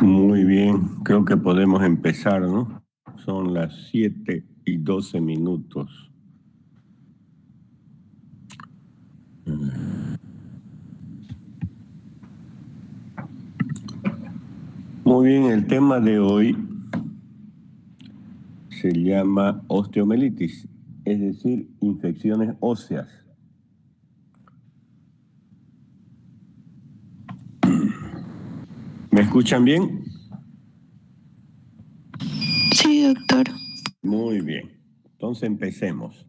Muy bien, creo que podemos empezar, ¿no? Son las 7:12. Muy bien, el tema de hoy se llama osteomielitis, es decir, infecciones óseas. ¿Me escuchan bien? Sí, doctor. Muy bien, entonces empecemos.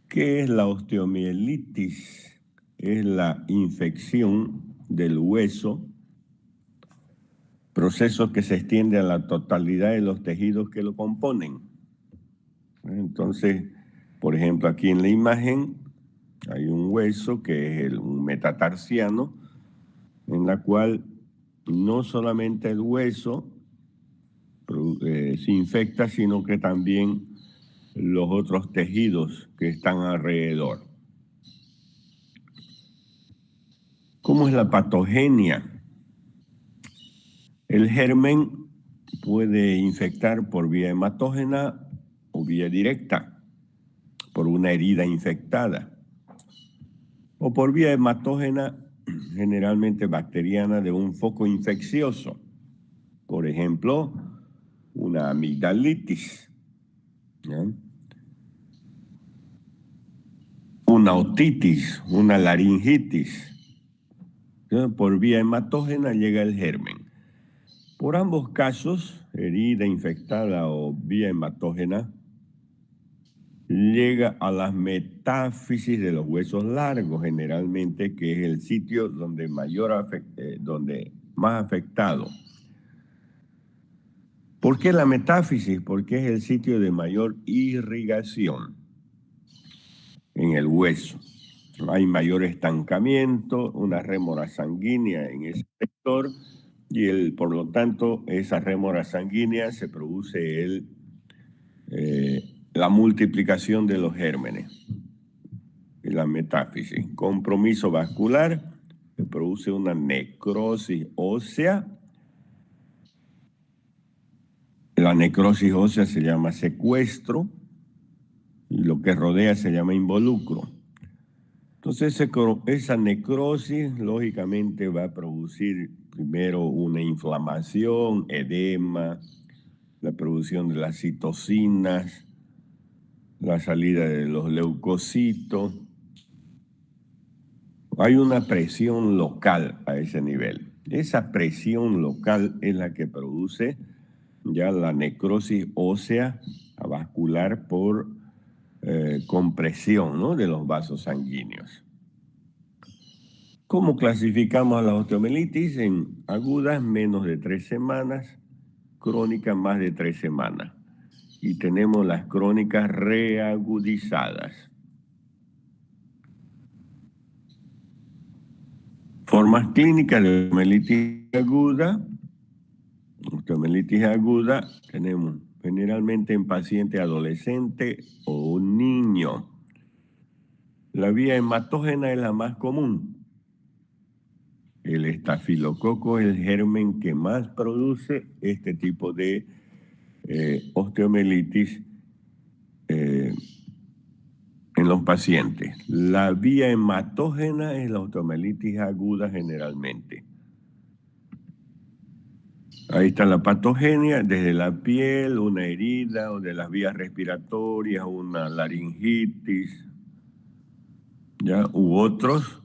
¿Qué es la osteomielitis? Es la infección del hueso, proceso que se extiende a la totalidad de los tejidos que lo componen. Entonces, por ejemplo, aquí en la imagen hay un hueso que es un metatarsiano, en la cual no solamente el hueso se infecta, sino que también los otros tejidos que están alrededor. ¿Cómo es la patogenia? El germen puede infectar por vía hematógena o vía directa, por una herida infectada, o por vía hematógena, generalmente bacteriana, de un foco infeccioso. Por ejemplo, una amigdalitis, ¿ya? Una otitis, una laringitis. Entonces, por vía hematógena llega el germen. Por ambos casos, herida infectada o vía hematógena, llega a las metáfisis de los huesos largos, generalmente, que es el sitio donde donde más afectado. ¿Por qué la metáfisis? Porque es el sitio de mayor irrigación en el hueso. Hay mayor estancamiento, una rémora sanguínea en ese sector y por lo tanto esa rémora sanguínea se produce la multiplicación de los gérmenes y la metáfisis. Compromiso vascular, se produce una necrosis ósea. La necrosis ósea se llama secuestro y lo que rodea se llama involucro. Entonces esa necrosis lógicamente va a producir primero una inflamación, edema, la producción de las citocinas, la salida de los leucocitos. Hay una presión local a ese nivel. Esa presión local es la que produce ya la necrosis ósea vascular por compresión, ¿no?, de los vasos sanguíneos. ¿Cómo clasificamos a la osteomielitis? En agudas, menos de 3 semanas, crónicas, más de 3 semanas. Y tenemos las crónicas reagudizadas. Formas clínicas de osteomielitis aguda. Osteomielitis aguda tenemos generalmente en paciente adolescente o niño. La vía hematógena es la más común. El estafilococo es el germen que más produce este tipo de osteomielitis en los pacientes. La vía hematógena es la osteomielitis aguda generalmente. Ahí está la patogenia, desde la piel, una herida, o de las vías respiratorias, una laringitis, ¿ya? U otros.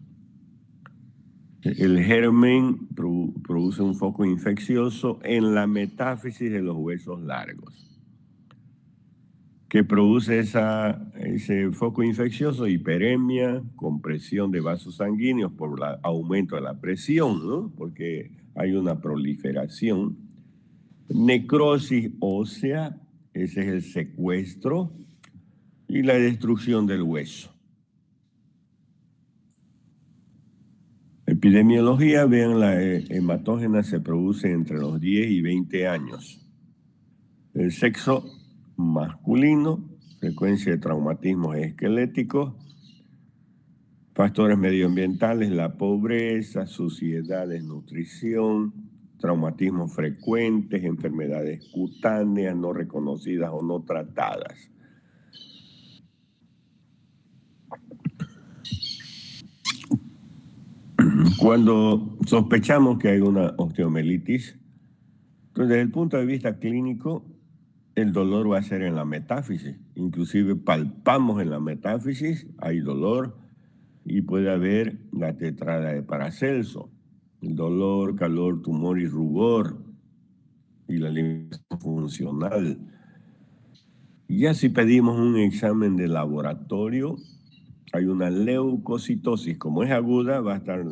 El germen produce un foco infeccioso en la metáfisis de los huesos largos. ¿Qué produce ese foco infeccioso? Hiperemia, compresión de vasos sanguíneos por el aumento de la presión, ¿no?, porque hay una proliferación. Necrosis ósea, ese es el secuestro y la destrucción del hueso. Epidemiología, vean, la hematógena se produce entre los 10 y 20 años. El sexo masculino, frecuencia de traumatismos esqueléticos, factores medioambientales, la pobreza, suciedad, desnutrición, traumatismos frecuentes, enfermedades cutáneas no reconocidas o no tratadas. Cuando sospechamos que hay una osteomielitis, entonces desde el punto de vista clínico, el dolor va a ser en la metáfisis. Inclusive palpamos en la metáfisis, hay dolor y puede haber la tetrada de Paracelso. El dolor, calor, tumor y rubor y la alimentación funcional. Ya si pedimos un examen de laboratorio, hay una leucocitosis. Como es aguda, va a estar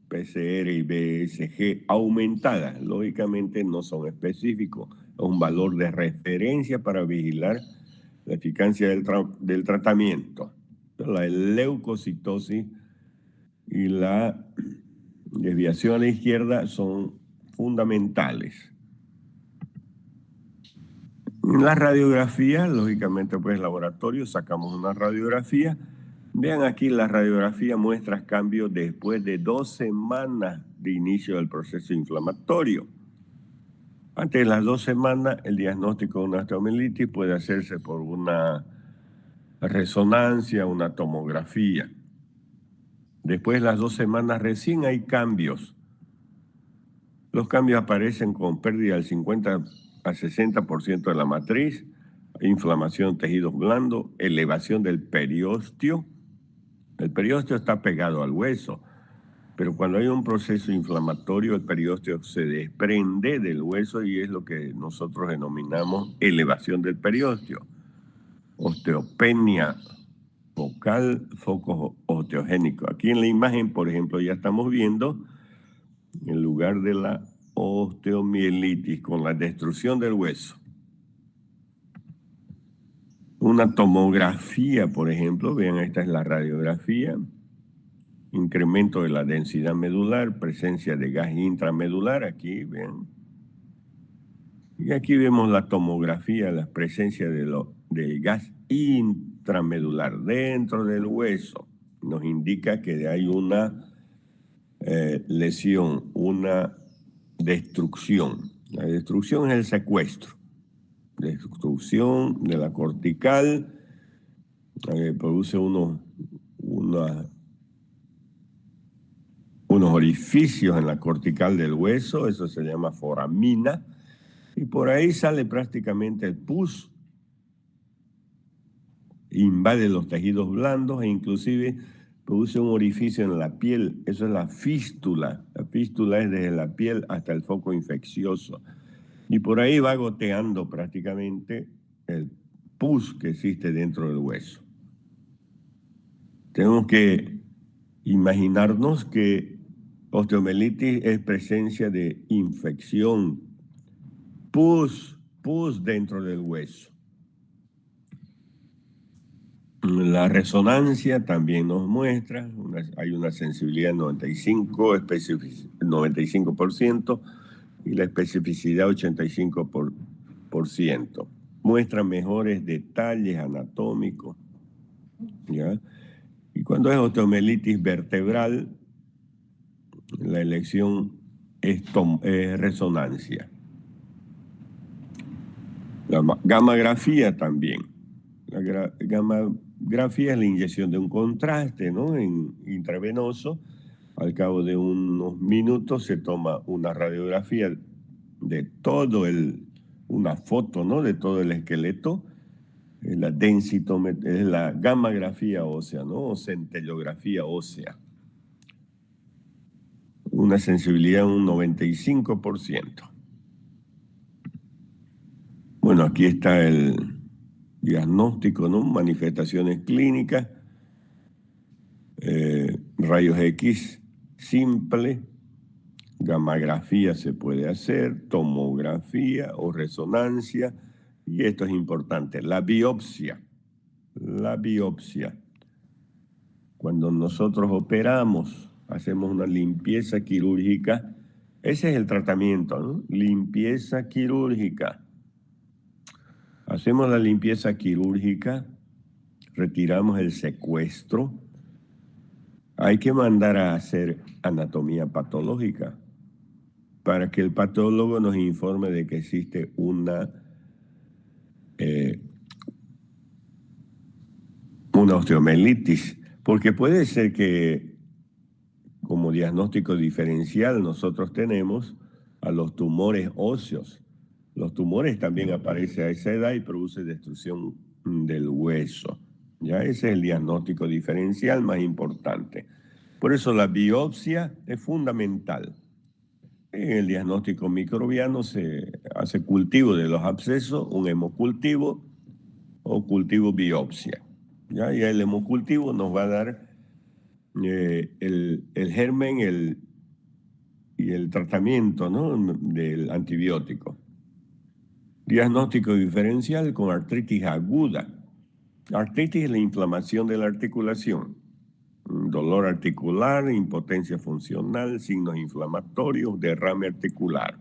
PCR y BSG aumentadas. Lógicamente no son específicos. Es un valor de referencia para vigilar la eficacia del tratamiento. La leucocitosis y la desviación a la izquierda son fundamentales. En la radiografía, lógicamente, pues laboratorio, sacamos una radiografía. Vean aquí, la radiografía muestra cambios después de 2 semanas de inicio del proceso inflamatorio. Antes de las 2 semanas, el diagnóstico de una osteomielitis puede hacerse por una resonancia, una tomografía. Después de las 2 semanas recién hay cambios. Los cambios aparecen con pérdida del 50 a 60% de la matriz, inflamación de tejidos blandos, elevación del periósteo. El periósteo está pegado al hueso, pero cuando hay un proceso inflamatorio, el periósteo se desprende del hueso y es lo que nosotros denominamos elevación del periósteo. Osteopenia focal, focos osteogénicos. Aquí en la imagen, por ejemplo, ya estamos viendo en lugar de la osteomielitis con la destrucción del hueso. Una tomografía, por ejemplo, vean, esta es la radiografía, incremento de la densidad medular, presencia de gas intramedular, aquí vean. Y aquí vemos la tomografía, la presencia del gas intramedular dentro del hueso. Nos indica que hay una lesión, una destrucción. La destrucción es el secuestro. Destrucción de la cortical, produce unos orificios en la cortical del hueso, eso se llama foramina, y por ahí sale prácticamente el pus, invade los tejidos blandos e inclusive produce un orificio en la piel, eso es la fístula. La fístula es desde la piel hasta el foco infeccioso. Y por ahí va goteando prácticamente el pus que existe dentro del hueso. Tenemos que imaginarnos que osteomielitis es presencia de infección, pus dentro del hueso. La resonancia también nos muestra, hay una sensibilidad 95% y la especificidad 85%. Muestra mejores detalles anatómicos, ¿ya? Y cuando es osteomielitis vertebral, la elección es resonancia. La gammagrafía también. La gammagrafía es la inyección de un contraste, ¿no?, intravenoso. Al cabo de unos minutos se toma una radiografía de todo una foto, ¿no?, de todo el esqueleto. Es la gammagrafía ósea, ¿no?, o centellografía ósea. Una sensibilidad de un 95%. Bueno, aquí está el diagnóstico, ¿no?, manifestaciones clínicas, rayos X simple, gammagrafía se puede hacer, tomografía o resonancia, y esto es importante, la biopsia. La biopsia. Cuando nosotros operamos, hacemos una limpieza quirúrgica, ese es el tratamiento, ¿no? Limpieza quirúrgica. Hacemos la limpieza quirúrgica, retiramos el secuestro. Hay que mandar a hacer anatomía patológica. para que el patólogo nos informe de que existe una osteomielitis, porque puede ser que como diagnóstico diferencial nosotros tenemos a los tumores óseos. Los tumores también aparecen a esa edad y producen destrucción del hueso. Ya ese es el diagnóstico diferencial más importante. Por eso la biopsia es fundamental. En el diagnóstico microbiano se hace cultivo de los abscesos, un hemocultivo o cultivo biopsia. ¿Ya? Y el hemocultivo nos va a dar el germen y el tratamiento, ¿no?, del antibiótico. Diagnóstico diferencial con artritis aguda. Artritis es la inflamación de la articulación. Dolor articular, impotencia funcional, signos inflamatorios, derrame articular.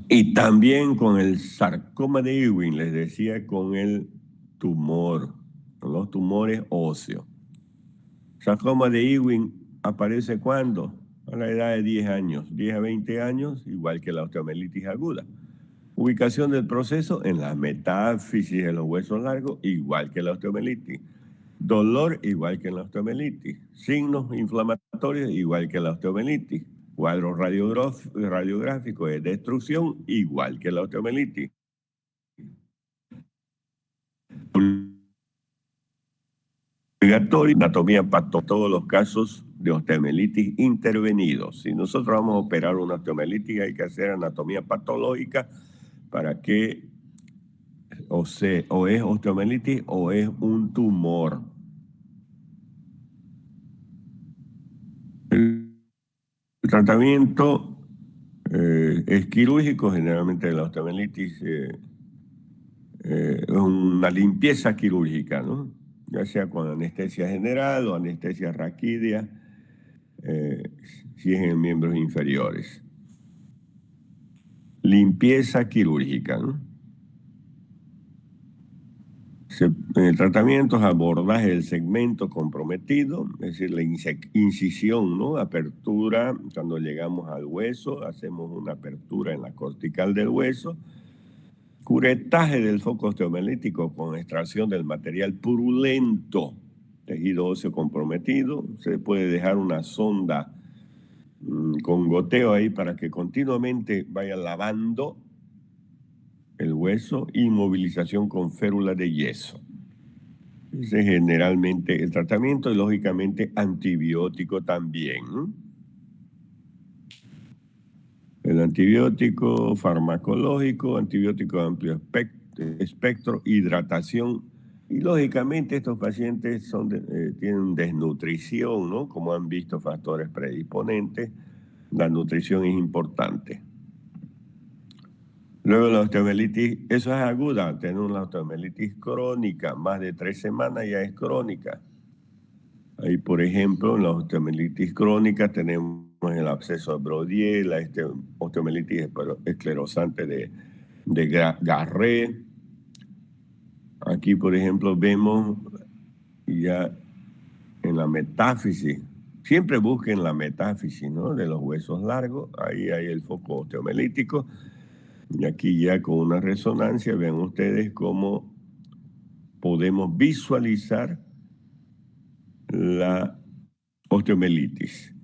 Y también con el sarcoma de Ewing, les decía, con el tumor, con los tumores óseos. Sarcoma de Ewing aparece ¿cuándo? A la edad de 10 años, 10 a 20 años, igual que la osteomielitis aguda. Ubicación del proceso en la metáfisis de los huesos largos, igual que la osteomielitis. Dolor, igual que en la osteomielitis. Signos inflamatorios, igual que la osteomielitis. Cuadro radiográfico de destrucción, igual que la osteomielitis. Obligatorio, anatomía para todos los casos de osteomielitis intervenidos. Si nosotros vamos a operar una osteomielitis, hay que hacer anatomía patológica para que o es osteomielitis o es un tumor. El tratamiento es quirúrgico, generalmente la osteomielitis es una limpieza quirúrgica, ¿no?, ya sea con anestesia general o anestesia raquídea, si es en miembros inferiores. Limpieza quirúrgica, ¿no? El tratamiento es abordaje del segmento comprometido, es decir, la incisión, ¿no?, apertura. Cuando llegamos al hueso, hacemos una apertura en la cortical del hueso. Curetaje del foco osteomielítico con extracción del material purulento, tejido óseo comprometido. Se puede dejar una sonda con goteo ahí para que continuamente vaya lavando el hueso, y movilización con férula de yeso. Ese es generalmente el tratamiento, y lógicamente antibiótico también. El antibiótico farmacológico, antibiótico de amplio espectro, hidratación. Y lógicamente estos pacientes tienen desnutrición, ¿no?, como han visto, factores predisponentes. La nutrición es importante. Luego la osteomielitis, eso es aguda. Tenemos la osteomielitis crónica, más de 3 semanas ya es crónica. Ahí, por ejemplo, en la osteomielitis crónica tenemos el absceso de Brodier, la osteomielitis esclerosante de Garré. Aquí, por ejemplo, vemos ya en la metáfisis. Siempre busquen la metáfisis, ¿no?, de los huesos largos. Ahí hay el foco osteomielítico. Y aquí ya con una resonancia, vean ustedes cómo podemos visualizar la osteomielitis.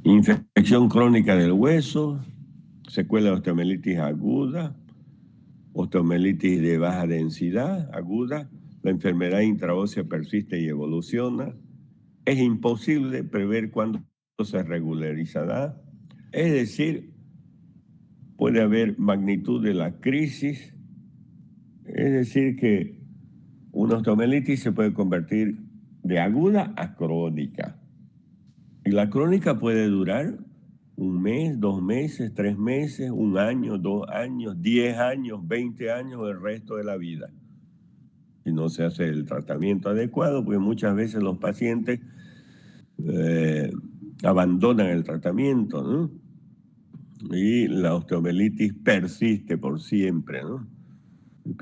Infección crónica del hueso, secuela de osteomielitis aguda, osteomielitis de baja densidad aguda. La enfermedad intraósea persiste y evoluciona. Es imposible prever cuándo se regularizará. Es decir, puede haber magnitud de la crisis. Es decir, que una osteomielitis se puede convertir de aguda a crónica. Y la crónica puede durar 1 mes, 2 meses, 3 meses, 1 año, 2 años, 10 años, 20 años, el resto de la vida. Si no se hace el tratamiento adecuado, pues muchas veces los pacientes abandonan el tratamiento, ¿no? Y la osteomielitis persiste por siempre, ¿no?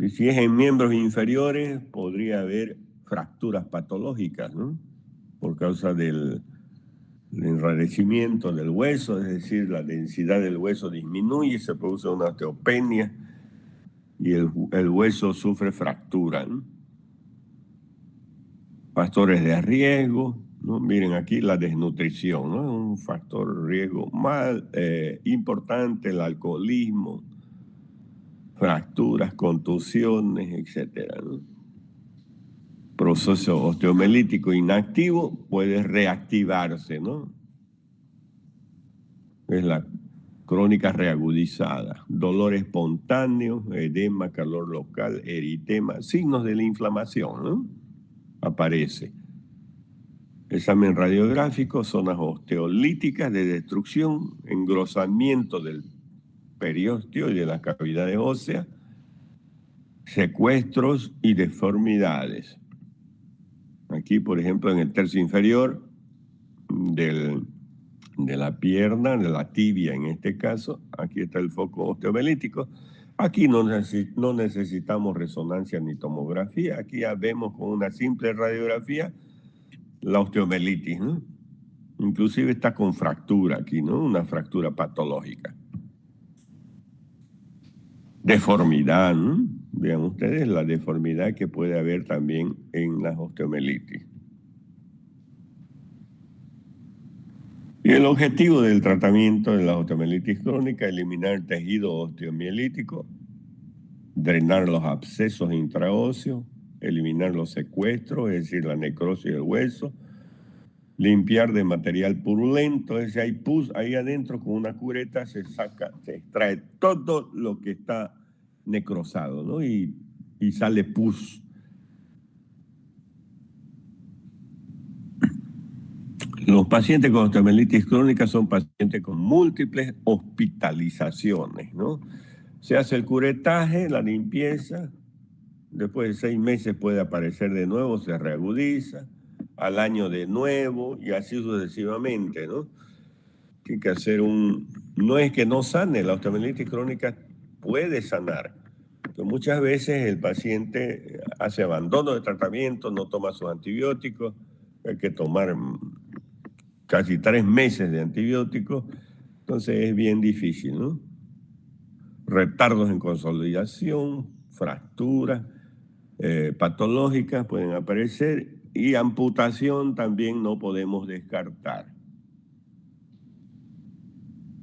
Si es en miembros inferiores, podría haber fracturas patológicas, ¿no? por causa del enrarecimiento del hueso, es decir, la densidad del hueso disminuye, se produce una osteopenia y el hueso sufre fractura, ¿no? Factores de riesgo, ¿no? Miren aquí la desnutrición, ¿no? Un factor de riesgo más importante, el alcoholismo, fracturas, contusiones, etcétera, ¿no? Proceso osteomelítico inactivo puede reactivarse, ¿no? Es la crónica reagudizada, dolor espontáneo, edema, calor local, eritema, signos de la inflamación, ¿no? Aparece. Examen radiográfico, zonas osteolíticas de destrucción, engrosamiento del periósteo y de las cavidades óseas, secuestros y deformidades. Aquí, por ejemplo, en el tercio inferior de la pierna, de la tibia en este caso, aquí está el foco osteomelítico. Aquí no necesitamos resonancia ni tomografía, aquí ya vemos con una simple radiografía la osteomelitis, ¿no? Inclusive está con fractura aquí, ¿no? Una fractura patológica. Deformidad, ¿no? Vean ustedes la deformidad que puede haber también en las osteomelitis. Y el objetivo del tratamiento de la osteomelitis crónica es eliminar el tejido osteomielítico, drenar los abscesos intraóseos, eliminar los secuestros, es decir, la necrosis del hueso, limpiar de material purulento, es decir, hay pus ahí adentro con una cureta, se extrae todo lo que está necrosado, ¿no? Y sale pus. Los pacientes con osteomelitis crónica son pacientes con múltiples hospitalizaciones, ¿no? Se hace el curetaje, la limpieza, después de 6 meses puede aparecer de nuevo, se reagudiza, al año de nuevo y así sucesivamente, ¿no? Tiene que hacer no es que no sane, la osteomelitis crónica puede sanar, pero muchas veces el paciente hace abandono de tratamiento, no toma sus antibióticos, hay que tomar casi 3 meses de antibióticos, entonces es bien difícil, ¿no? Retardos en consolidación, fracturas patológicas pueden aparecer y amputación también no podemos descartar.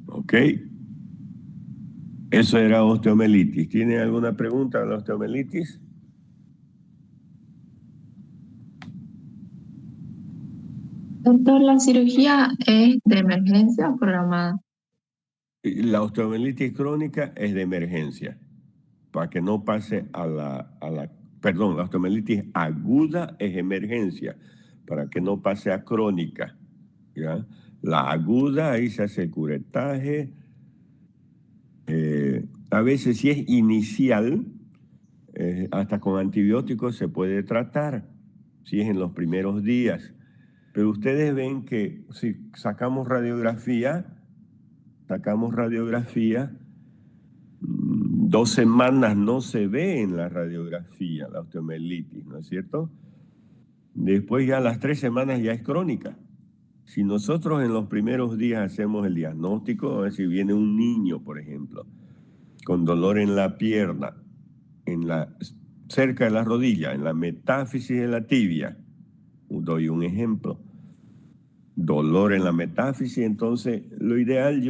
¿Ok? Eso era osteomelitis. ¿Tiene alguna pregunta de la osteomelitis? Doctor, ¿la cirugía es de emergencia o programada? La osteomelitis crónica es de emergencia, para que no pase perdón, la osteomelitis aguda es emergencia, para que no pase a crónica, ¿ya? La aguda, ahí se hace el curetaje, a veces si es inicial, hasta con antibióticos se puede tratar, si es en los primeros días. Pero ustedes ven que si sacamos radiografía, 2 semanas no se ve en la radiografía la osteomelitis, ¿no es cierto? Después ya a las 3 semanas ya es crónica. Si nosotros en los primeros días hacemos el diagnóstico, a ver si viene un niño, por ejemplo, con dolor en la pierna, cerca de la rodilla, en la metáfisis de la tibia, doy un ejemplo, dolor en la metáfisis, entonces lo ideal se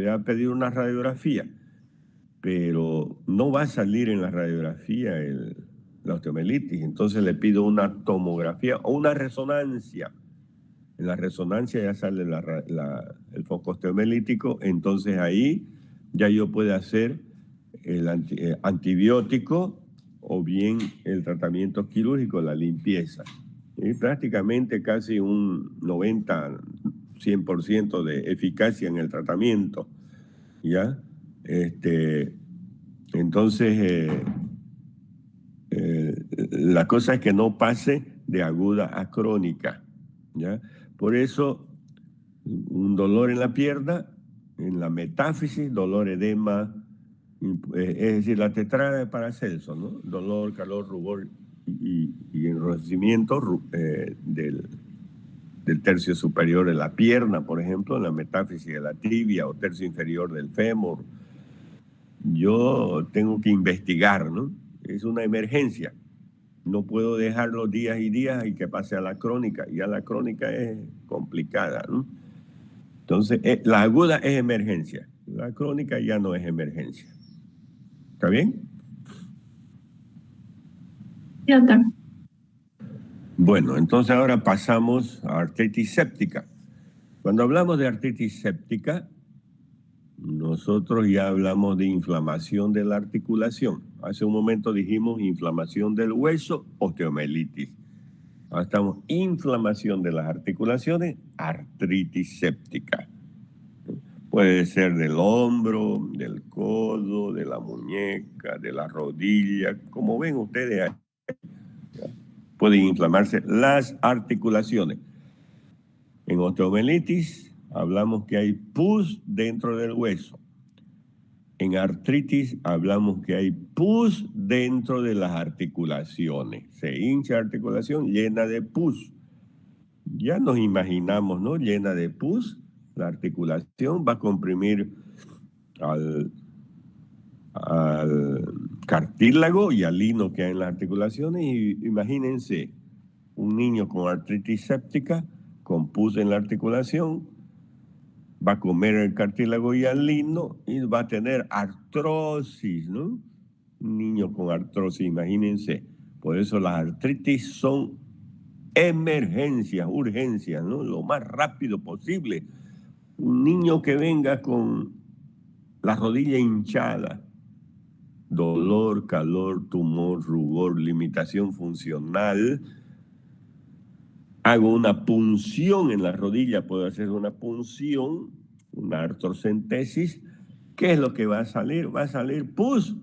va a pedir una radiografía, pero no va a salir en la radiografía la osteomelitis, entonces le pido una tomografía o una resonancia. En la resonancia ya sale el foco osteomelítico, entonces ahí ya yo puedo hacer el antibiótico o bien el tratamiento quirúrgico, la limpieza. Y prácticamente casi un 90-100% de eficacia en el tratamiento, ¿ya? Entonces, la cosa es que no pase de aguda a crónica, ¿ya? Por eso, un dolor en la pierna, en la metáfisis, dolor, edema, es decir, la tetrada de Paracelso, ¿no? Dolor, calor, rubor y enrojecimiento del tercio superior de la pierna, por ejemplo, en la metáfisis de la tibia o tercio inferior del fémur. Yo tengo que investigar, ¿no? Es una emergencia. No puedo dejarlo días y días y que pase a la crónica. Ya la crónica es complicada, ¿no? Entonces, la aguda es emergencia. La crónica ya no es emergencia. ¿Está bien? Sí, doctor. Bueno, entonces ahora pasamos a artritis séptica. Cuando hablamos de artritis séptica, nosotros ya hablamos de inflamación de la articulación. Hace un momento dijimos inflamación del hueso, osteomielitis. Ahora estamos inflamación de las articulaciones, artritis séptica. Puede ser del hombro, del codo, de la muñeca, de la rodilla. Como ven ustedes, pueden inflamarse las articulaciones. En osteomielitis hablamos que hay pus dentro del hueso. En artritis hablamos que hay pus dentro de las articulaciones. Se hincha la articulación llena de pus. Ya nos imaginamos, ¿no? Llena de pus, la articulación va a comprimir al cartílago y al lino que hay en las articulaciones. Y imagínense un niño con artritis séptica, con pus en la articulación, va a comer el cartílago y el lino y va a tener artrosis, ¿no? Un niño con artrosis, imagínense. Por eso las artritis son emergencias, urgencias, ¿no? Lo más rápido posible. Un niño que venga con la rodilla hinchada, dolor, calor, tumor, rubor, limitación funcional. Hago una punción en la rodilla, puedo hacer una punción, una artrocentesis. ¿Qué es lo que va a salir? Va a salir pus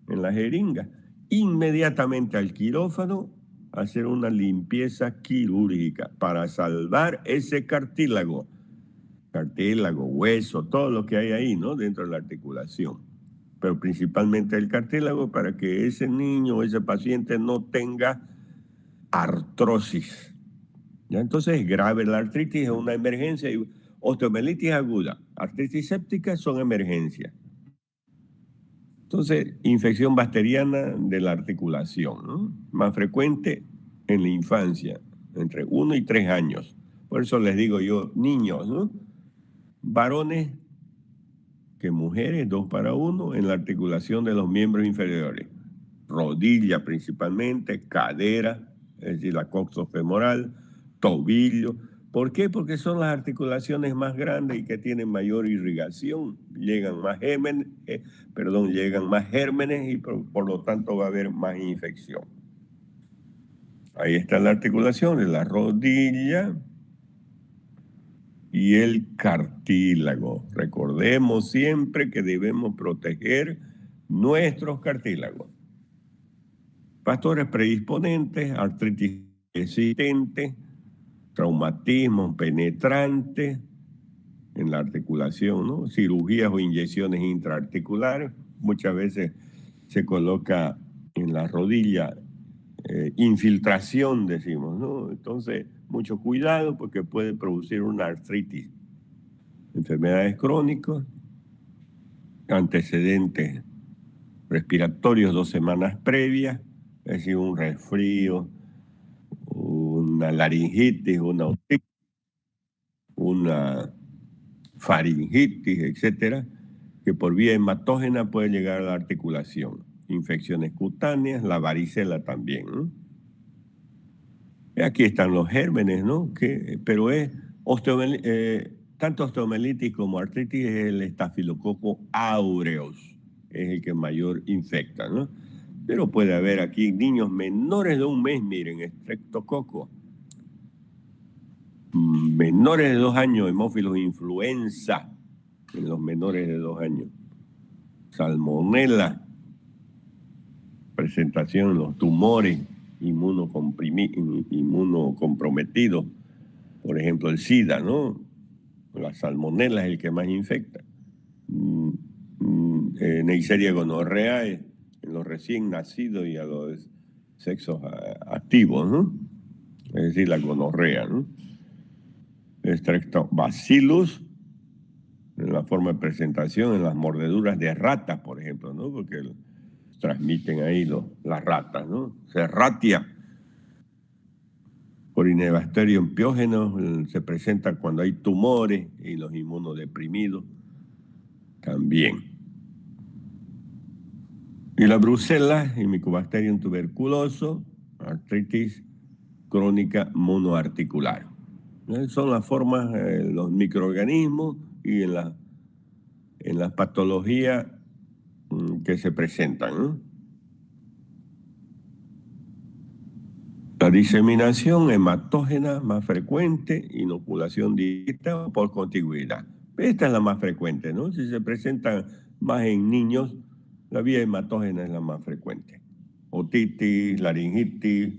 en la jeringa. Inmediatamente al quirófano, hacer una limpieza quirúrgica para salvar ese cartílago, hueso, todo lo que hay ahí, ¿no? Dentro de la articulación. Pero principalmente el cartílago para que ese niño o ese paciente no tenga artrosis. ¿Ya? Entonces es grave la artritis, es una emergencia. Y osteomielitis aguda, artritis séptica son emergencias. Entonces, infección bacteriana de la articulación, ¿no? Más frecuente en la infancia, entre 1 y 3 años. Por eso les digo yo, niños, ¿no? Varones que mujeres, 2 para 1 en la articulación de los miembros inferiores. Rodilla principalmente, cadera, es decir, la coxofemoral, tobillo. ¿Por qué? Porque son las articulaciones más grandes y que tienen mayor irrigación. Llegan más gérmenes y por lo tanto va a haber más infección. Ahí está la articulación de la rodilla y el cartílago. Recordemos siempre que debemos proteger nuestros cartílagos. Factores predisponentes, artritis resistente, traumatismo penetrante en la articulación, ¿no? Cirugías o inyecciones intraarticulares. Muchas veces se coloca en la rodilla infiltración, decimos, ¿no? Entonces, mucho cuidado porque puede producir una artritis. Enfermedades crónicas, antecedentes respiratorios 2 semanas previas, es decir, un resfrío, una laringitis, una otitis, una faringitis, etcétera, que por vía hematógena puede llegar a la articulación. Infecciones cutáneas, la varicela también, ¿no? Aquí están los gérmenes, ¿no? Pero es tanto osteomielitis como artritis es el estafilococo aureus, es el que mayor infecta, ¿no? Pero puede haber aquí niños menores de 1 mes, miren, estreptococo. Menores de 2 años, hemófilos influenza, en los menores de 2 años. Salmonella, presentación en los tumores inmunocomprometidos, por ejemplo el SIDA, ¿no? La salmonella es el que más infecta. Neisseria gonorrea en los recién nacidos y a los sexos activos, ¿no? Es decir, la gonorrea, ¿no? Streptobacillus, en la forma de presentación, en las mordeduras de ratas, por ejemplo, ¿no? Porque transmiten ahí las ratas, ¿no? Serratia, Corinebacterium piógenos, se presenta cuando hay tumores y los inmunodeprimidos también. Y la brucela, y Mycobacterium tuberculoso, artritis crónica monoarticular. Son las formas, los microorganismos y en las patologías que se presentan, ¿no? La diseminación hematógena más frecuente, inoculación directa por contigüidad. Esta es la más frecuente, ¿no? Si se presenta más en niños, la vía hematógena es la más frecuente. Otitis, laringitis,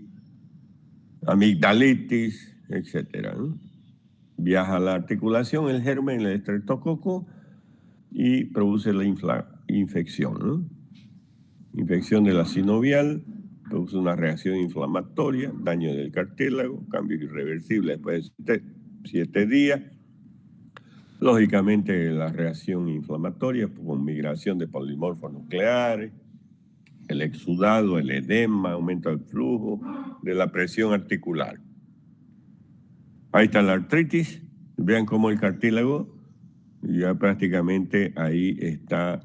amigdalitis, etcétera, ¿no? Viaja a la articulación, el germen, el estreptococo, y produce la infección, ¿no? Infección de la sinovial, produce una reacción inflamatoria, daño del cartílago, cambio irreversible después de 7 días. Lógicamente, la reacción inflamatoria con migración de polimorfos nucleares, el exudado, el edema, aumento del flujo, de la presión articular. Ahí está la artritis. Vean cómo el cartílago ya prácticamente ahí está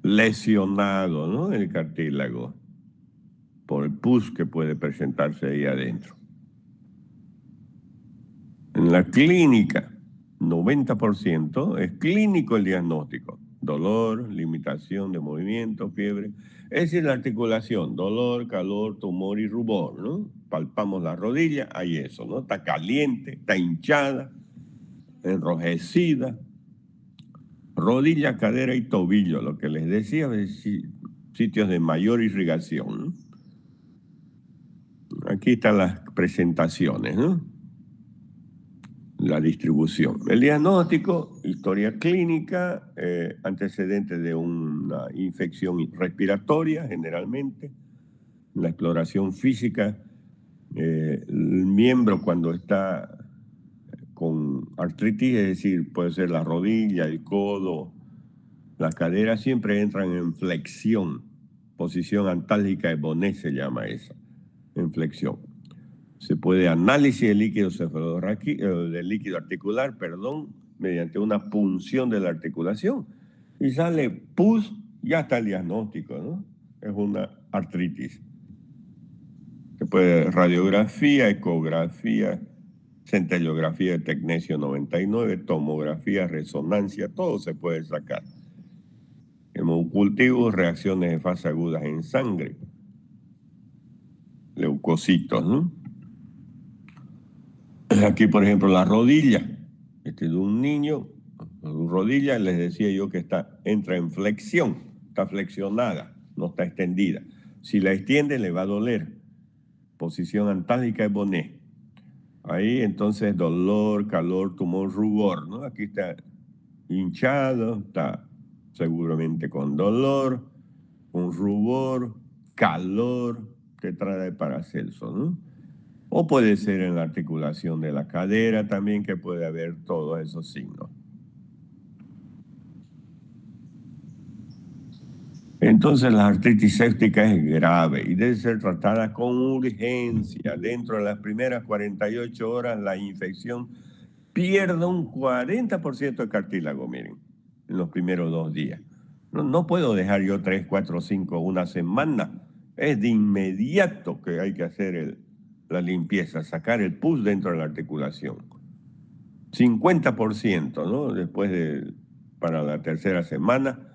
lesionado, ¿no? El cartílago por el pus que puede presentarse ahí adentro. En la clínica, 90% es clínico el diagnóstico. Dolor, limitación de movimiento, fiebre. Es decir, la articulación, dolor, calor, tumor y rubor, ¿no? Palpamos la rodilla, hay eso, ¿no? Está caliente, está hinchada, enrojecida. Rodilla, cadera y tobillo, lo que les decía, es sitios de mayor irrigación, ¿no? Aquí están las presentaciones, ¿no? La distribución. El diagnóstico, historia clínica, antecedentes de una infección respiratoria generalmente, la exploración física, el miembro cuando está con artritis, es decir, puede ser la rodilla, el codo, la cadera, siempre entran en flexión, posición antálgica de Bonnet se llama esa, en flexión. Se puede análisis del líquido del líquido articular, mediante una punción de la articulación. Y sale pus, ya está el diagnóstico, ¿no? Es una artritis. Se puede radiografía, ecografía, centellografía de tecnecio 99, tomografía, resonancia, todo se puede sacar. Hemocultivos, reacciones de fase agudas en sangre, leucocitos, ¿no? Aquí, por ejemplo, la rodilla. De un niño, su rodilla, les decía yo que entra en flexión, está flexionada, no está extendida. Si la extiende, le va a doler. Posición antálgica de Bonnet. Ahí, entonces, dolor, calor, tumor, rubor, ¿no? Aquí está hinchado, está seguramente con dolor, con rubor, calor, tetrada de Paracelso, ¿no? O puede ser en la articulación de la cadera también, que puede haber todos esos signos. Entonces la artritis séptica es grave y debe ser tratada con urgencia. Dentro de las primeras 48 horas la infección pierde un 40% de cartílago, miren, en los primeros 2 días. No puedo dejar yo 3, 4, 5, una semana. Es de inmediato que hay que hacer la limpieza, sacar el pus dentro de la articulación. 50%, ¿no? Para la tercera semana,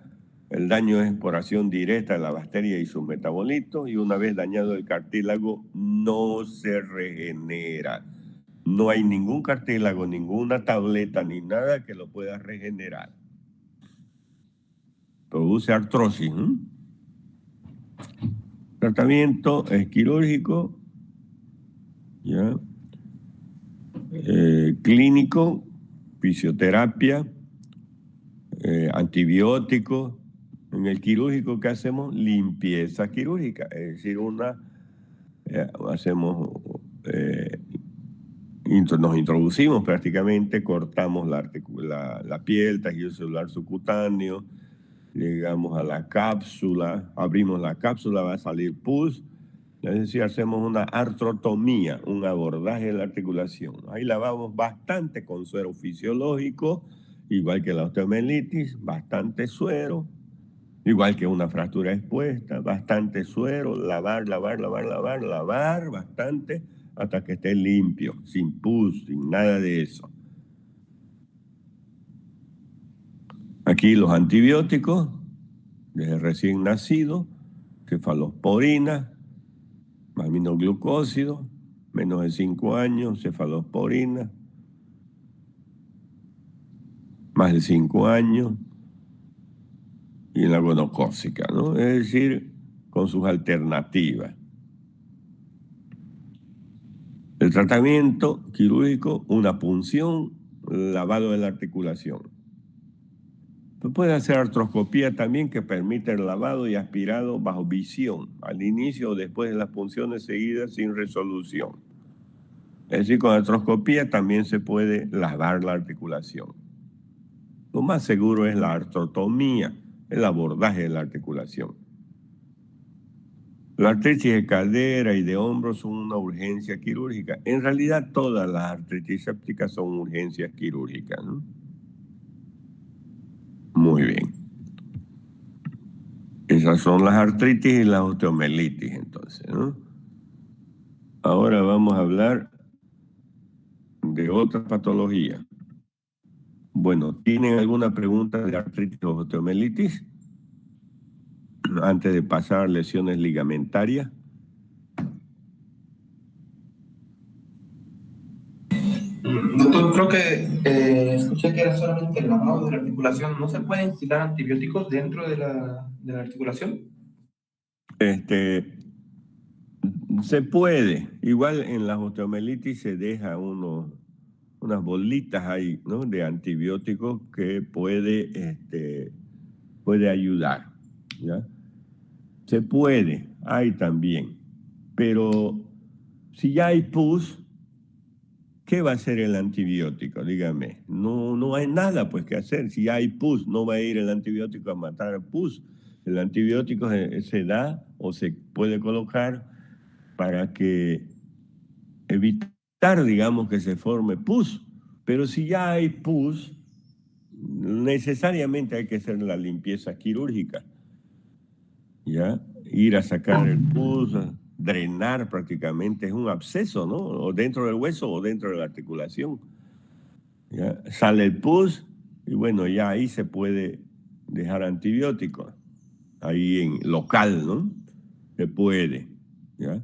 el daño es por acción directa de la bacteria y sus metabolitos, y una vez dañado el cartílago, no se regenera. No hay ningún cartílago, ninguna tableta, ni nada que lo pueda regenerar. Produce artrosis, ¿no? Tratamiento es quirúrgico, ¿ya? Clínico, fisioterapia, antibióticos. En el quirúrgico, ¿qué hacemos? Limpieza quirúrgica, es decir, una nos introducimos prácticamente, cortamos la piel, tejido celular subcutáneo, llegamos a la cápsula, abrimos la cápsula, va a salir pus, es decir, hacemos una artrotomía, un abordaje de la articulación. Ahí lavamos bastante con suero fisiológico, igual que la osteomielitis, bastante suero, igual que una fractura expuesta, bastante suero, lavar bastante hasta que esté limpio, sin pus, sin nada de eso. Aquí los antibióticos, desde recién nacido, cefalosporina, aminoglucósidos, menos de 5 años, cefalosporina, más de 5 años, y la gonocócica, ¿no? Es decir, con sus alternativas. El tratamiento quirúrgico, una punción, lavado de la articulación. Se puede hacer artroscopía también, que permite el lavado y aspirado bajo visión, al inicio o después de las punciones seguidas sin resolución. Es decir, con artroscopía también se puede lavar la articulación. Lo más seguro es la artrotomía, el abordaje de la articulación. La artritis de cadera y de hombros son una urgencia quirúrgica. En realidad, todas las artritis sépticas son urgencias quirúrgicas, ¿no? Muy bien. Esas son las artritis y las osteomelitis, entonces, ¿no? Ahora vamos a hablar de otra patología. Bueno, ¿tienen alguna pregunta de artritis o osteomelitis antes de pasar a lesiones ligamentarias? Doctor, creo que escuché que era solamente el lavado de la articulación. ¿No se pueden instilar antibióticos dentro de la articulación? Se puede. Igual en las osteomelitis se deja unas bolitas ahí, ¿no?, de antibióticos que puede ayudar, ¿ya? Se puede, hay también. Pero si ya hay pus, ¿qué va a hacer el antibiótico? Dígame. No hay nada pues que hacer. Si ya hay pus, no va a ir el antibiótico a matar el pus. El antibiótico se da o se puede colocar para que evitar, digamos, que se forme pus. Pero si ya hay pus, necesariamente hay que hacer la limpieza quirúrgica, ¿ya? Ir a sacar el pus, drenar prácticamente, es un absceso, ¿no? O dentro del hueso o dentro de la articulación. ¿Ya? Sale el pus y bueno, ya ahí se puede dejar antibióticos, ahí en local, ¿no? Se puede, ¿ya?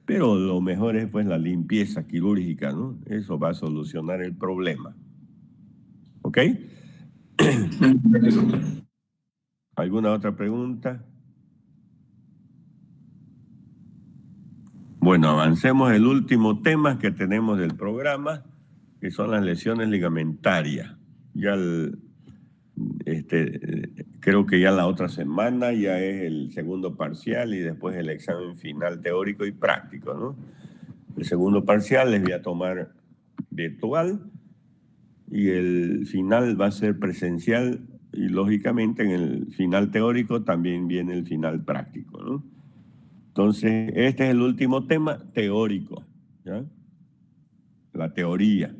Pero lo mejor es pues la limpieza quirúrgica, ¿no? Eso va a solucionar el problema. ¿Ok? ¿Alguna otra pregunta? Bueno, avancemos el último tema que tenemos del programa, que son las lesiones ligamentarias. Ya creo que ya la otra semana ya es el segundo parcial y después el examen final teórico y práctico, ¿no? El segundo parcial les voy a tomar virtual y el final va a ser presencial y lógicamente en el final teórico también viene el final práctico, ¿no? Entonces, este es el último tema teórico, ¿ya? La teoría.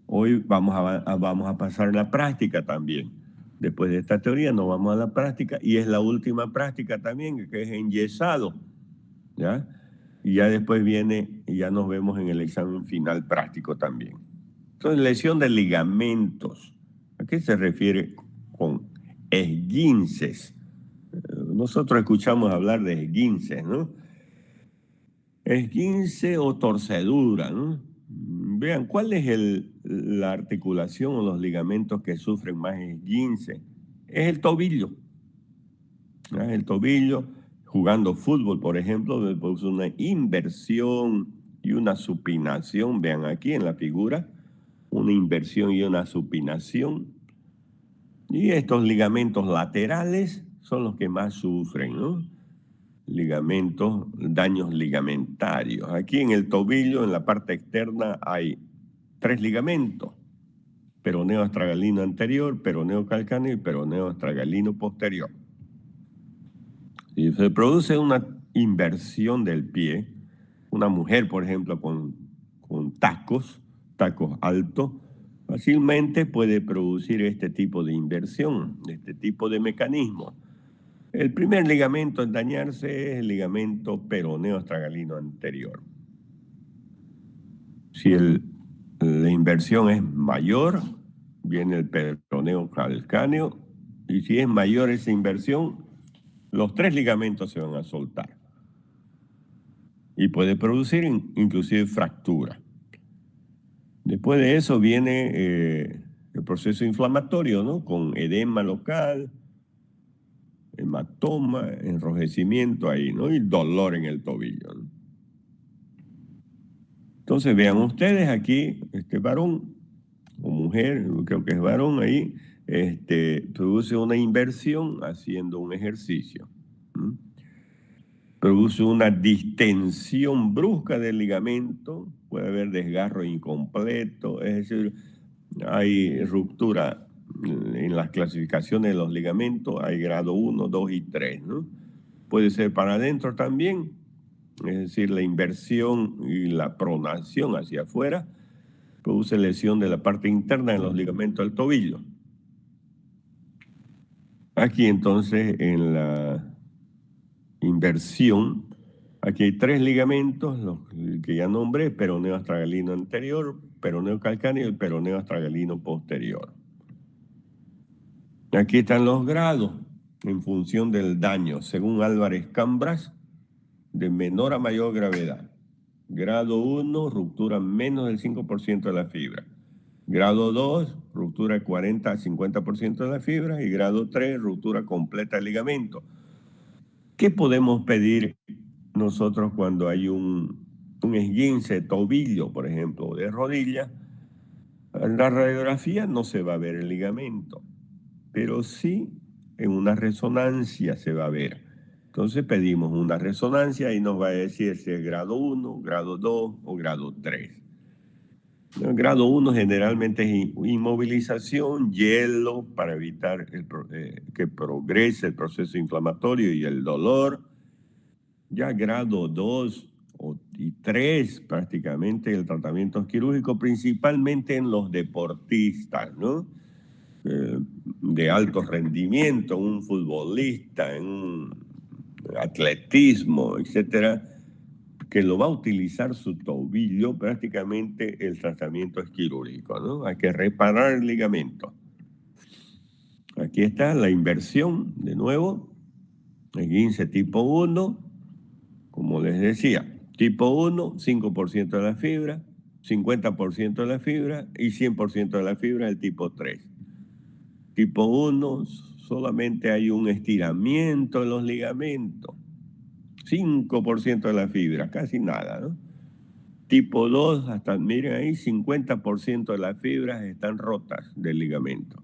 Hoy vamos a pasar a la práctica también. Después de esta teoría nos vamos a la práctica y es la última práctica también, que es enyesado, ¿ya? Y ya después viene y ya nos vemos en el examen final práctico también. Entonces, lesión de ligamentos. ¿A qué se refiere con esguinces? Nosotros escuchamos hablar de esguinces, ¿no? Esguince o torcedura, ¿no? Vean, ¿cuál es la articulación o los ligamentos que sufren más esguince? Es el tobillo. ¿No? El tobillo, jugando fútbol, por ejemplo, después una inversión y una supinación. Vean aquí en la figura, una inversión y una supinación. Y estos ligamentos laterales son los que más sufren, ¿no? ligamentos, daños ligamentarios. Aquí en el tobillo, en la parte externa, hay 3 ligamentos: peroneo astragalino anterior, peroneo calcáneo y peroneo astragalino posterior. Si se produce una inversión del pie, una mujer, por ejemplo, con tacos altos, fácilmente puede producir este tipo de inversión, este tipo de mecanismo. El primer ligamento en dañarse es el ligamento peroneo astragalino anterior. Si la inversión es mayor, viene el peroneo calcáneo, y si es mayor esa inversión, los 3 ligamentos se van a soltar y puede producir inclusive fractura. Después de eso viene el proceso inflamatorio, ¿no? Con edema local, hematoma, enrojecimiento ahí, ¿no? Y dolor en el tobillo, ¿no? Entonces vean ustedes aquí, este varón o mujer, creo que es varón ahí, produce una inversión haciendo un ejercicio. Produce una distensión brusca del ligamento, puede haber desgarro incompleto, es decir, hay ruptura en las clasificaciones de los ligamentos, hay grado 1, 2 y 3, ¿no? Puede ser para adentro también, es decir, la inversión y la pronación hacia afuera produce lesión de la parte interna de los ligamentos del tobillo. Aquí entonces en la inversión, aquí hay 3 ligamentos, los que ya nombré: peroneo astragalino anterior, peroneo calcáneo y el peroneo astragalino posterior. Aquí están los grados en función del daño, según Álvarez Cambras, de menor a mayor gravedad. Grado 1, ruptura menos del 5% de la fibra. Grado 2, ruptura 40 a 50% de la fibra. Y grado 3, ruptura completa del ligamento. ¿Qué podemos pedir nosotros cuando hay un esguince de tobillo, por ejemplo, o de rodilla? En la radiografía no se va a ver el ligamento, pero sí en una resonancia se va a ver. Entonces pedimos una resonancia y nos va a decir si es grado 1, grado 2 o grado 3. El grado 1 generalmente es inmovilización, hielo para evitar que progrese el proceso inflamatorio y el dolor. Ya grado 2 y 3 prácticamente el tratamiento es quirúrgico, principalmente en los deportistas, ¿no? De alto rendimiento, un futbolista, en un atletismo, etcétera, que lo va a utilizar su tobillo, prácticamente el tratamiento es quirúrgico, ¿no? Hay que reparar el ligamento. Aquí está la inversión, de nuevo, esguince tipo 1, como les decía, tipo 1, 5% de la fibra, 50% de la fibra y 100% de la fibra del tipo 3. Tipo 1, solamente hay un estiramiento de los ligamentos, 5% de la fibra, casi nada, ¿no? Tipo 2, hasta, miren ahí, 50% de las fibras están rotas del ligamento.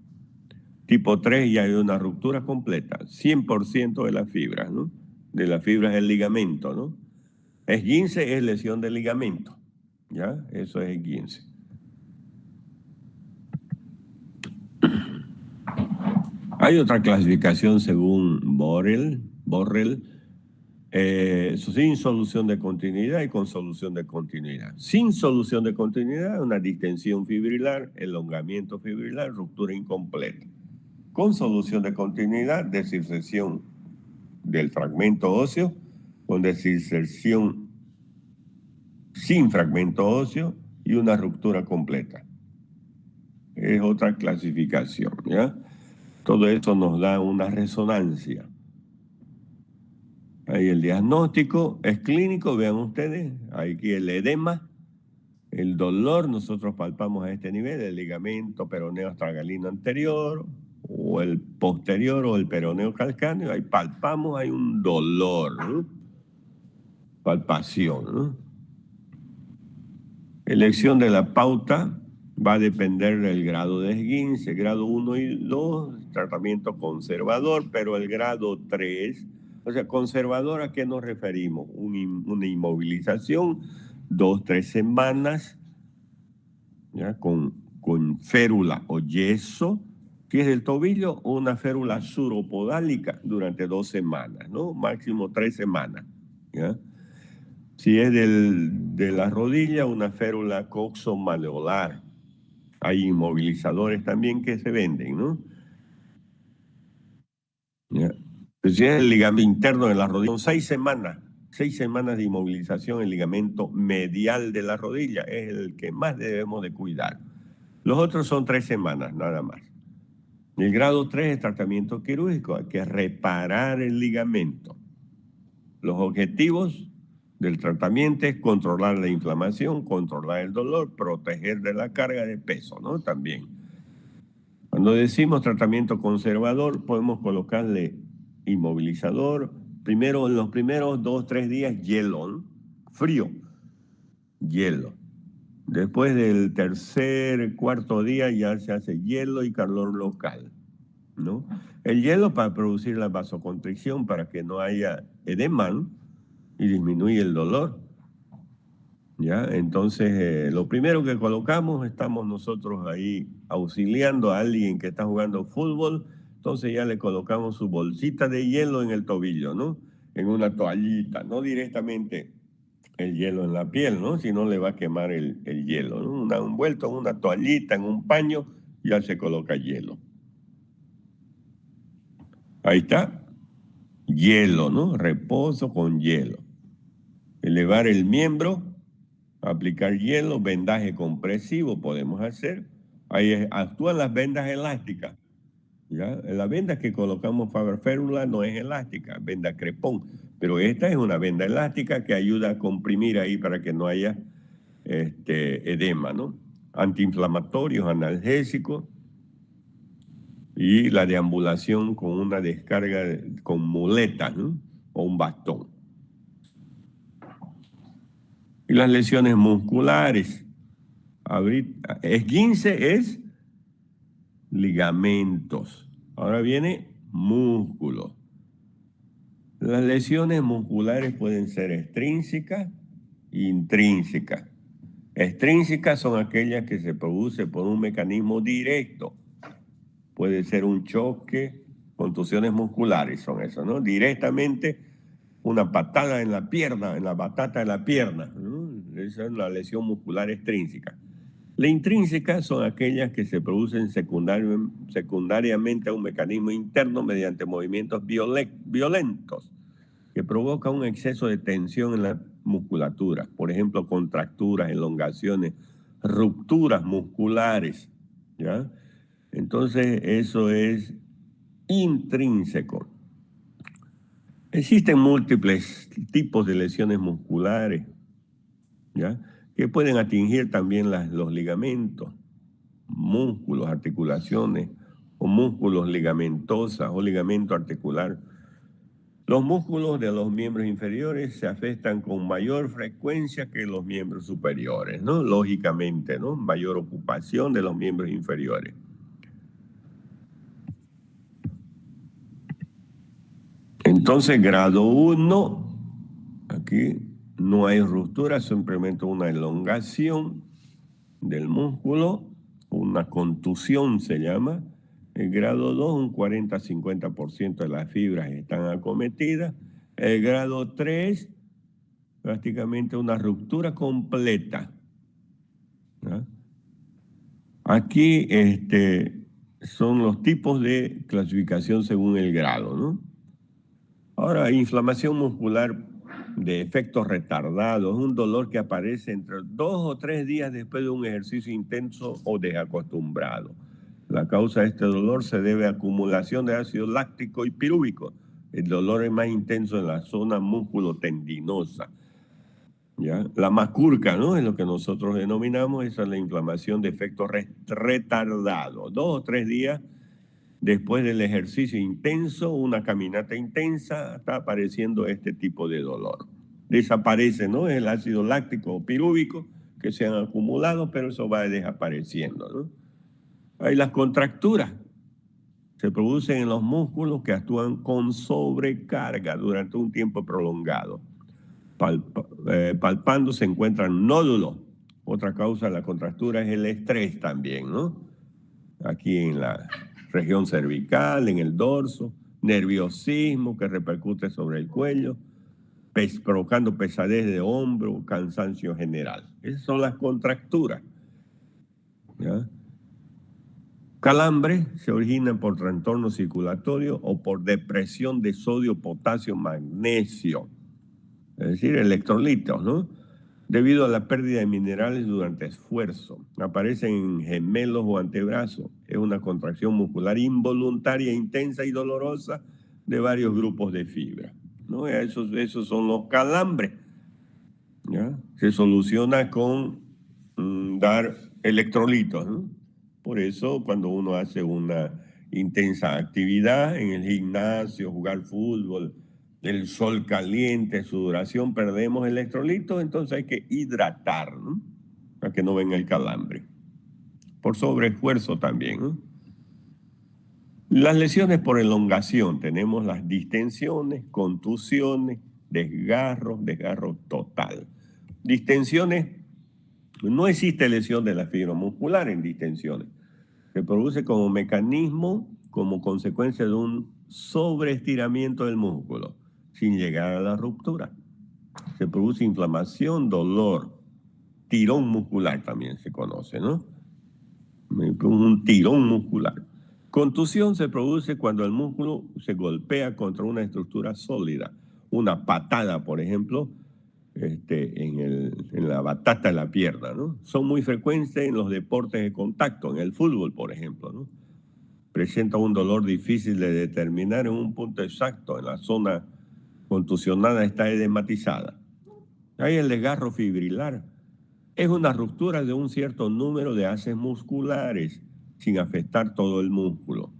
Tipo 3 ya hay una ruptura completa, 100% de las fibras, ¿no? De las fibras del ligamento, ¿no? Esguince es lesión del ligamento, ¿ya? Eso es esguince. Hay otra clasificación según Borrell, sin solución de continuidad y con solución de continuidad. Sin solución de continuidad, una distensión fibrilar, elongamiento fibrilar, ruptura incompleta. Con solución de continuidad, desinserción del fragmento óseo, con desinserción sin fragmento óseo y una ruptura completa. Es otra clasificación, ¿ya? Todo eso nos da una resonancia. Ahí el diagnóstico es clínico, vean ustedes, aquí el edema, el dolor, nosotros palpamos a este nivel, el ligamento peroneo astragalino anterior, o el posterior, o el peroneo calcáneo, ahí palpamos, hay un dolor, ¿no? Palpación, ¿no? Elección de la pauta va a depender del grado de esguince, grado 1 y 2, tratamiento conservador, pero el grado 3 O sea, conservador, ¿a qué nos referimos? Una inmovilización, 2-3 semanas, ¿ya? Con férula o yeso, si es del tobillo, o una férula suropodálica durante 2 semanas, ¿no? Máximo 3 semanas, ¿ya? Si es de la rodilla, una férula coxomaleolar. Hay inmovilizadores también que se venden, ¿no? ¿Ya? Pues si es el ligamento interno de la rodilla, son 6 semanas de inmovilización. El ligamento medial de la rodilla es el que más debemos de cuidar. Los otros son 3 semanas, nada más. El grado 3 es tratamiento quirúrgico, hay que reparar el ligamento. Los objetivos del tratamiento es controlar la inflamación, controlar el dolor, proteger de la carga de peso, ¿no? También. Cuando decimos tratamiento conservador, podemos colocarle inmovilizador. Primero, en los primeros 2-3 días, hielo, frío, hielo. Después del tercer, cuarto día ya se hace hielo y calor local, ¿no? El hielo para producir la vasoconstricción, para que no haya edema, ¿no? Y disminuye el dolor, ¿ya? Entonces, lo primero que colocamos, estamos nosotros ahí auxiliando a alguien que está jugando fútbol, entonces ya le colocamos su bolsita de hielo en el tobillo, ¿no? En una toallita, no directamente el hielo en la piel, ¿no? Si no le va a quemar el hielo, ¿no? Envuelto en una toallita, en un paño, ya se coloca hielo. Ahí está, hielo, ¿no? Reposo con hielo. Elevar el miembro, aplicar hielo, vendaje compresivo podemos hacer. Ahí actúan las vendas elásticas, ¿ya? La venda que colocamos para férula no es elástica, venda crepón, pero esta es una venda elástica que ayuda a comprimir ahí para que no haya edema, ¿no? Antiinflamatorios, analgésicos, y la deambulación con una descarga con muletas, ¿no? O un bastón. Y las lesiones musculares. Esguince es ligamentos. Ahora viene músculo. Las lesiones musculares pueden ser extrínsecas e intrínsecas. Extrínsecas son aquellas que se producen por un mecanismo directo. Puede ser un choque, contusiones musculares son eso, ¿no? Directamente una patada en la pierna, en la batata de la pierna, ¿no? Esa es la lesión muscular extrínseca. Las intrínsecas son aquellas que se producen secundariamente a un mecanismo interno mediante movimientos violentos que provocan un exceso de tensión en la musculatura, por ejemplo, contracturas, elongaciones, rupturas musculares, ¿ya? Entonces, eso es intrínseco. Existen múltiples tipos de lesiones musculares, ¿ya? Que pueden atingir también los ligamentos, músculos, articulaciones, o músculos ligamentosos o ligamento articular. Los músculos de los miembros inferiores se afectan con mayor frecuencia que los miembros superiores, ¿no? Lógicamente, ¿no? Mayor ocupación de los miembros inferiores. Entonces, grado 1, aquí no hay ruptura, simplemente una elongación del músculo, una contusión se llama. El grado 2, un 40-50% de las fibras están acometidas. El grado 3, prácticamente una ruptura completa, ¿ya? Aquí son los tipos de clasificación según el grado, ¿no? Ahora, inflamación muscular de efectos retardados, un dolor que aparece entre 2 o 3 días después de un ejercicio intenso o desacostumbrado. La causa de este dolor se debe a acumulación de ácido láctico y pirúvico. El dolor es más intenso en la zona músculo-tendinosa, ¿ya? La macurca, ¿no? Es lo que nosotros denominamos, esa es la inflamación de efectos retardados. 2 o 3 días después del ejercicio intenso, una caminata intensa, está apareciendo este tipo de dolor. Desaparece, ¿no? El ácido láctico o pirúvico que se han acumulado, pero eso va desapareciendo, ¿no? Hay las contracturas. Se producen en los músculos que actúan con sobrecarga durante un tiempo prolongado. Palpando se encuentran nódulos. Otra causa de la contractura es el estrés también, ¿no? Aquí en la región cervical, en el dorso, nerviosismo que repercute sobre el cuello, provocando pesadez de hombro, cansancio general. Esas son las contracturas, ¿ya? Calambre se origina por trastorno circulatorio o por depresión de sodio, potasio, magnesio, es decir, electrolitos, ¿no? Debido a la pérdida de minerales durante esfuerzo. Aparecen en gemelos o antebrazos. Es una contracción muscular involuntaria, intensa y dolorosa de varios grupos de fibra, ¿no? Esos son los calambres, ¿ya? Se soluciona con dar electrolitos, ¿no? Por eso cuando uno hace una intensa actividad en el gimnasio, jugar fútbol, el sol caliente, sudoración, perdemos electrolitos, entonces hay que hidratar, ¿no? Para que no venga el calambre. Por sobreesfuerzo también, ¿no? Las lesiones por elongación, tenemos las distensiones, contusiones, desgarro total. Distensiones, no existe lesión de la fibra muscular en distensiones. Se produce como mecanismo, como consecuencia de un sobreestiramiento del músculo, sin llegar a la ruptura. Se produce inflamación, dolor, tirón muscular también se conoce, ¿no? Un tirón muscular. Contusión se produce cuando el músculo se golpea contra una estructura sólida. Una patada, por ejemplo, en la batata de la pierna, ¿no? Son muy frecuentes en los deportes de contacto, en el fútbol, por ejemplo, ¿no? Presenta un dolor difícil de determinar en un punto exacto. En la zona contusionada está edematizada. Hay el desgarro fibrilar. Es una ruptura de un cierto número de haces musculares sin afectar todo el músculo.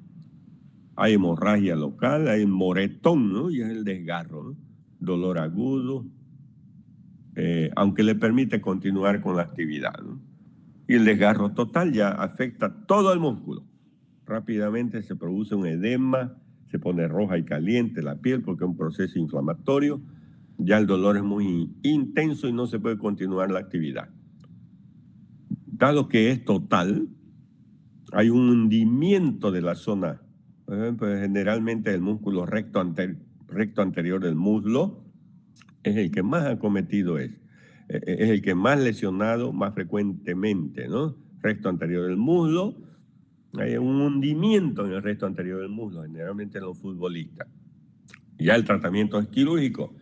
Hay hemorragia local, hay moretón, ¿no? Y es el desgarro, ¿no? Dolor agudo, aunque le permite continuar con la actividad, ¿no? Y el desgarro total ya afecta todo el músculo. Rápidamente se produce un edema, se pone roja y caliente la piel porque es un proceso inflamatorio. Ya el dolor es muy intenso y no se puede continuar la actividad. Dado que es total, hay un hundimiento de la zona, por ejemplo, generalmente el músculo recto anterior del muslo es el que más acometido es el que más lesionado más frecuentemente, ¿no? Recto anterior del muslo, hay un hundimiento en el recto anterior del muslo, generalmente en los futbolistas. Ya el tratamiento es quirúrgico,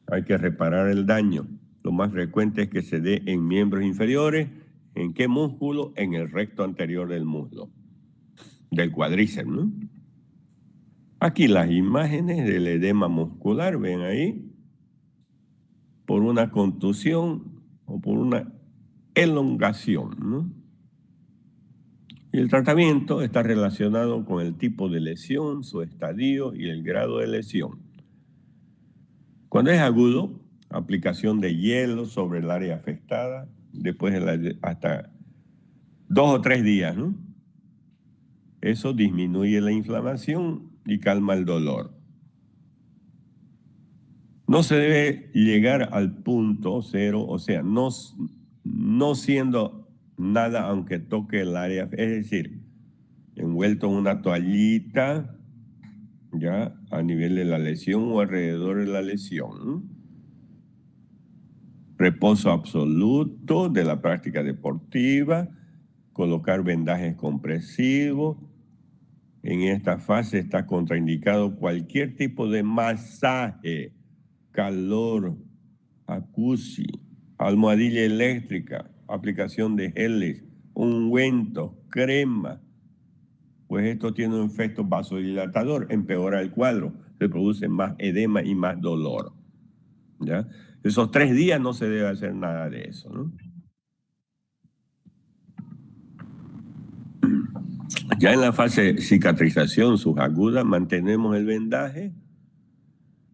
hay que reparar el daño. Lo más frecuente es que se dé en miembros inferiores. ¿En qué músculo? En el recto anterior del muslo, del cuádriceps, ¿no? Aquí las imágenes del edema muscular, ven ahí, por una contusión o por una elongación, ¿no? Y el tratamiento está relacionado con el tipo de lesión, su estadio y el grado de lesión. Cuando es agudo, aplicación de hielo sobre el área afectada, después hasta 2 o 3 días, ¿no? Eso disminuye la inflamación y calma el dolor. No se debe llegar al punto cero, o sea, no siendo nada aunque toque el área, es decir, envuelto en una toallita, ya a nivel de la lesión o alrededor de la lesión, ¿no? Reposo absoluto de la práctica deportiva, colocar vendajes compresivos. En esta fase está contraindicado cualquier tipo de masaje, calor, jacuzzi, almohadilla eléctrica, aplicación de geles, ungüentos, crema. Pues esto tiene un efecto vasodilatador, empeora el cuadro, se produce más edema y más dolor, ¿ya? Esos 3 días no se debe hacer nada de eso, ¿no? Ya en la fase de cicatrización subaguda mantenemos el vendaje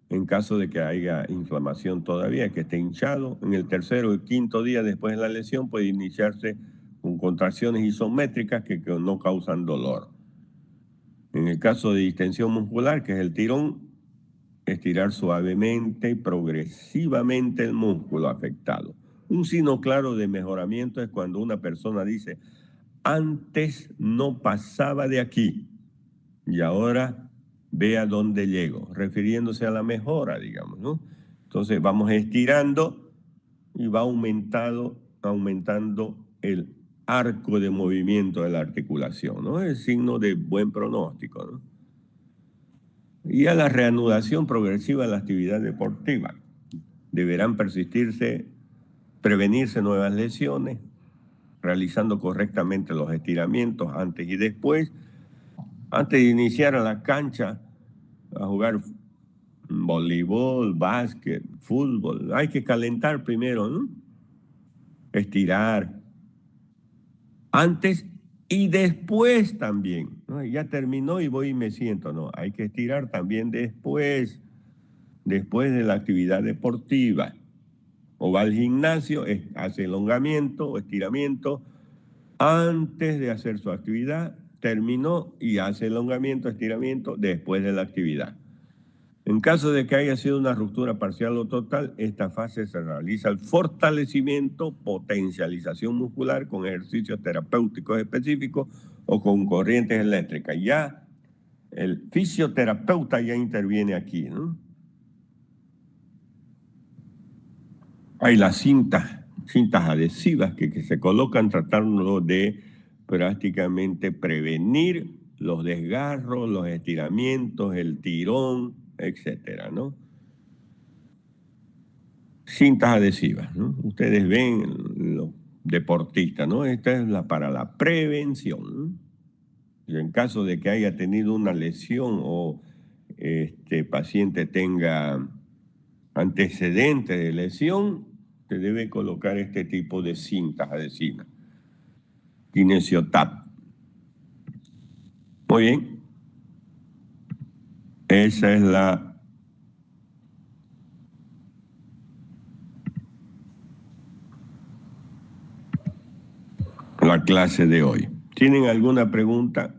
en caso de que haya inflamación todavía, que esté hinchado. En el 3.º y 5.º día después de la lesión puede iniciarse con contracciones isométricas que no causan dolor. En el caso de distensión muscular, que es el tirón, estirar suavemente y progresivamente el músculo afectado. Un signo claro de mejoramiento es cuando una persona dice, antes no pasaba de aquí y ahora ve a dónde llego, refiriéndose a la mejora, digamos, ¿no? Entonces vamos estirando y va aumentando el arco de movimiento de la articulación, ¿no? Es signo de buen pronóstico, ¿no? Y a la reanudación progresiva de la actividad deportiva. Deberán prevenirse nuevas lesiones, realizando correctamente los estiramientos antes y después. Antes de iniciar a la cancha a jugar voleibol, básquet, fútbol, hay que calentar primero, ¿no? Estirar. Antes y después también, ¿no? Ya terminó y voy y me siento, no, hay que estirar también después de la actividad deportiva. O va al gimnasio, hace elongamiento o estiramiento antes de hacer su actividad, terminó y hace elongamiento, estiramiento después de la actividad. En caso de que haya sido una ruptura parcial o total, esta fase se realiza el fortalecimiento, potencialización muscular con ejercicios terapéuticos específicos o con corrientes eléctricas. Ya el fisioterapeuta ya interviene aquí, ¿no? Hay las cintas adhesivas que se colocan tratando de prácticamente prevenir los desgarros, los estiramientos, el tirón, etcétera, ¿no? Cintas adhesivas, ¿no? Ustedes ven los deportistas, ¿no? Esta es para la prevención, ¿no? Y en caso de que haya tenido una lesión o este paciente tenga antecedentes de lesión, se debe colocar este tipo de cintas adhesivas. Kinesiotap. Muy bien. Esa es la clase de hoy. ¿Tienen alguna pregunta?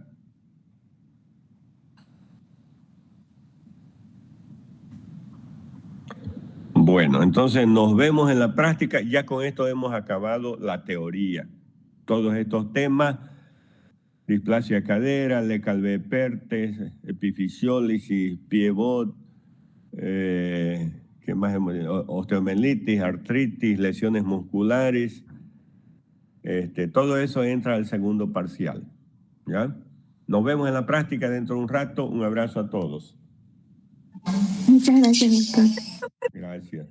Bueno, entonces nos vemos en la práctica. Ya con esto hemos acabado la teoría. Todos estos temas, displasia cadera, Leckalve-Perthes, epifisiólisis, Piebot, ¿qué más hemos dicho? Osteomielitis, artritis, lesiones musculares. Todo eso entra al segundo parcial, ¿ya? Nos vemos en la práctica dentro de un rato. Un abrazo a todos. Muchas gracias, doctor. Gracias.